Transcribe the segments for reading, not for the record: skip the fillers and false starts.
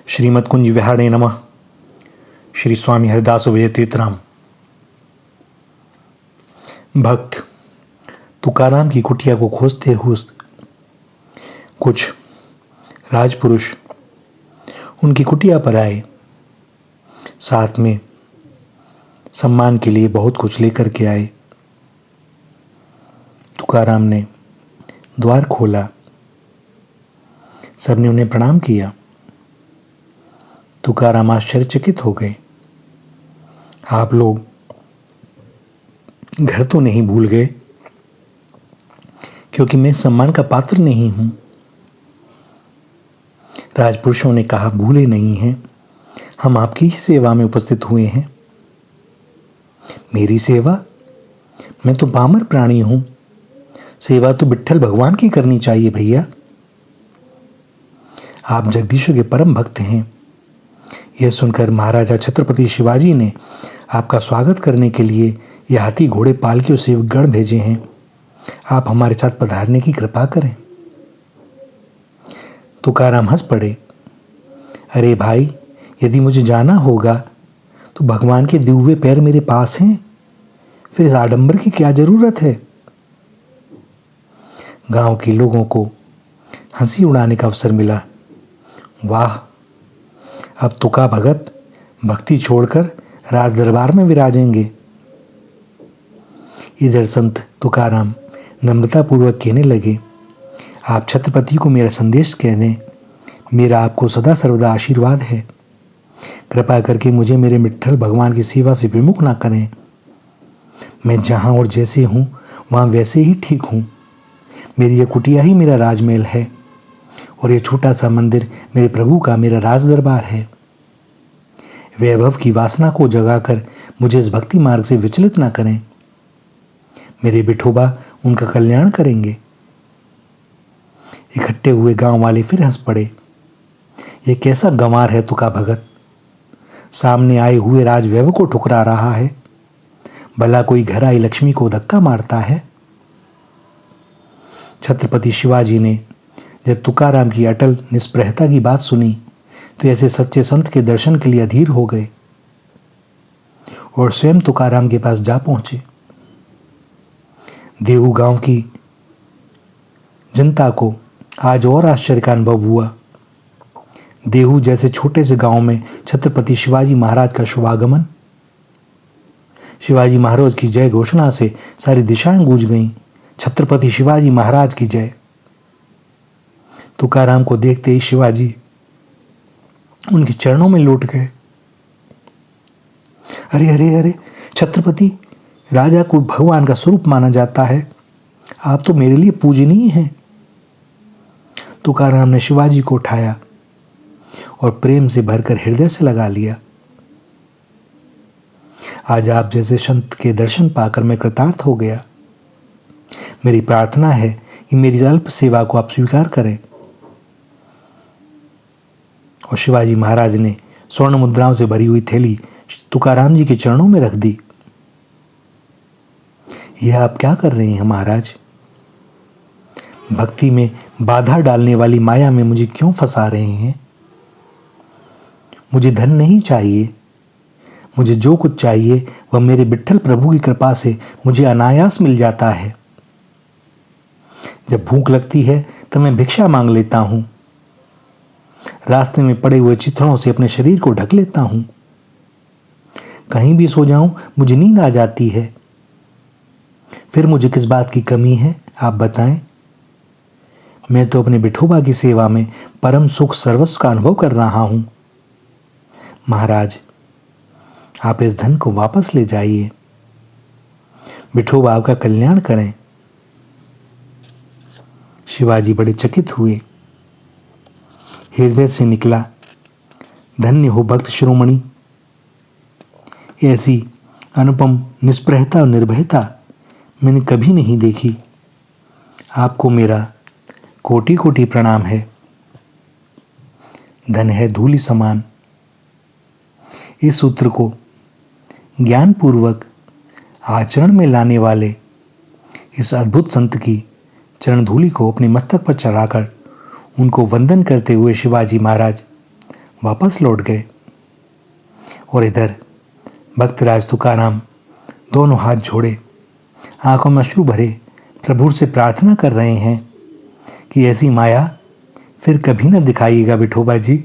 श्रीमद कुंज विहारे नमः। श्री स्वामी हरिदास विजय तीर्थराम। भक्त तुकाराम की कुटिया को खोजते हुए कुछ राजपुरुष उनकी कुटिया पर आए। साथ में सम्मान के लिए बहुत कुछ लेकर के आए। तुकाराम ने द्वार खोला, सबने उन्हें प्रणाम किया। तुकाराम आश्चर्यचकित हो गए। आप लोग घर तो नहीं भूल गए, क्योंकि मैं सम्मान का पात्र नहीं हूं। राजपुरुषों ने कहा, भूले नहीं हैं, हम आपकी ही सेवा में उपस्थित हुए हैं। मेरी सेवा? मैं तो पामर प्राणी हूं, सेवा तो विट्ठल भगवान की करनी चाहिए भैया। आप जगदीश्वर के परम भक्त हैं। यह सुनकर महाराजा छत्रपति शिवाजी ने आपका स्वागत करने के लिए यह हाथी घोड़े पालकियों से गण भेजे हैं। आप हमारे साथ पधारने की कृपा करें। तुकाराम हंस पड़े। अरे भाई, यदि मुझे जाना होगा तो भगवान के दिए हुए पैर मेरे पास हैं, फिर इस आडंबर की क्या जरूरत है। गांव के लोगों को हंसी उड़ाने का अवसर मिला। वाह, अब तुका भगत भक्ति छोड़कर राज दरबार में विराजेंगे। इधर संत तुकाराम नम्रतापूर्वक कहने लगे, आप छत्रपति को मेरा संदेश कह दें। मेरा आपको सदा सर्वदा आशीर्वाद है। कृपा करके मुझे मेरे विट्ठल भगवान की सेवा से विमुख ना करें। मैं जहां और जैसे हूं वहां वैसे ही ठीक हूं। मेरी यह कुटिया ही मेरा राजमहल है और यह छोटा सा मंदिर मेरे प्रभु का मेरा राज दरबार है। वैभव की वासना को जगाकर मुझे इस भक्ति मार्ग से विचलित ना करें। मेरे विठोबा उनका कल्याण करेंगे। इकट्ठे हुए गांव वाले फिर हंस पड़े। यह कैसा गंवार है तुका भगत, सामने आए हुए राजवैभव को ठुकरा रहा है। भला कोई घर आई लक्ष्मी को धक्का मारता है। छत्रपति शिवाजी ने जब तुकाराम की अटल निष्प्रहता की बात सुनी तो ऐसे सच्चे संत के दर्शन के लिए अधीर हो गए और स्वयं तुकाराम के पास जा पहुंचे। देहू गांव की जनता को आज और आश्चर्य का अनुभव हुआ। देहू जैसे छोटे से गांव में छत्रपति शिवाजी महाराज का शुभागमन। शिवाजी महाराज की जय घोषणा से सारी दिशाएं गूंज गईं। छत्रपति शिवाजी महाराज की जय। तुकाराम को देखते ही शिवाजी उनके चरणों में लौट गए। अरे अरे अरे, छत्रपति, राजा को भगवान का स्वरूप माना जाता है, आप तो मेरे लिए पूजनीय हैं। तुकाराम ने शिवाजी को उठाया और प्रेम से भरकर हृदय से लगा लिया। आज आप जैसे संत के दर्शन पाकर मैं कृतार्थ हो गया। मेरी प्रार्थना है कि मेरी अल्प सेवा को आप स्वीकार करें। और शिवाजी महाराज ने स्वर्ण मुद्राओं से भरी हुई थैली तुकाराम जी के चरणों में रख दी। यह आप क्या कर रहे हैं महाराज? भक्ति में बाधा डालने वाली माया में मुझे क्यों फंसा रहे हैं? मुझे धन नहीं चाहिए। मुझे जो कुछ चाहिए वह मेरे विट्ठल प्रभु की कृपा से मुझे अनायास मिल जाता है। जब भूख लगती है तो मैं भिक्षा मांग लेता हूं। रास्ते में पड़े हुए चिथड़ों से अपने शरीर को ढक लेता हूं। कहीं भी सो जाऊं मुझे नींद आ जाती है। फिर मुझे किस बात की कमी है, आप बताएं। मैं तो अपने विठोबा की सेवा में परम सुख सर्वस्व का अनुभव कर रहा हूं। महाराज, आप इस धन को वापस ले जाइए। विठोबा आपका कल्याण करें। शिवाजी बड़े चकित हुए। हृदय से निकला, धन्य हो भक्त शिरोमणि। ऐसी अनुपम निष्प्रहता और निर्भयता मैंने कभी नहीं देखी। आपको मेरा कोटि कोटि प्रणाम है। धन है धूलि समान। इस सूत्र को ज्ञानपूर्वक आचरण में लाने वाले इस अद्भुत संत की चरण धूलि को अपने मस्तक पर चढ़ाकर उनको वंदन करते हुए शिवाजी महाराज वापस लौट गए। और इधर भक्तराज तुकाराम दोनों हाथ जोड़े आंखों में अश्रु भरे प्रभु से प्रार्थना कर रहे हैं कि ऐसी माया फिर कभी न दिखाइएगा विठोबा जी,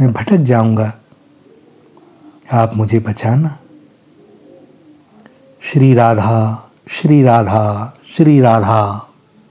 मैं भटक जाऊंगा, आप मुझे बचाना। श्री राधा श्री राधा श्री राधा।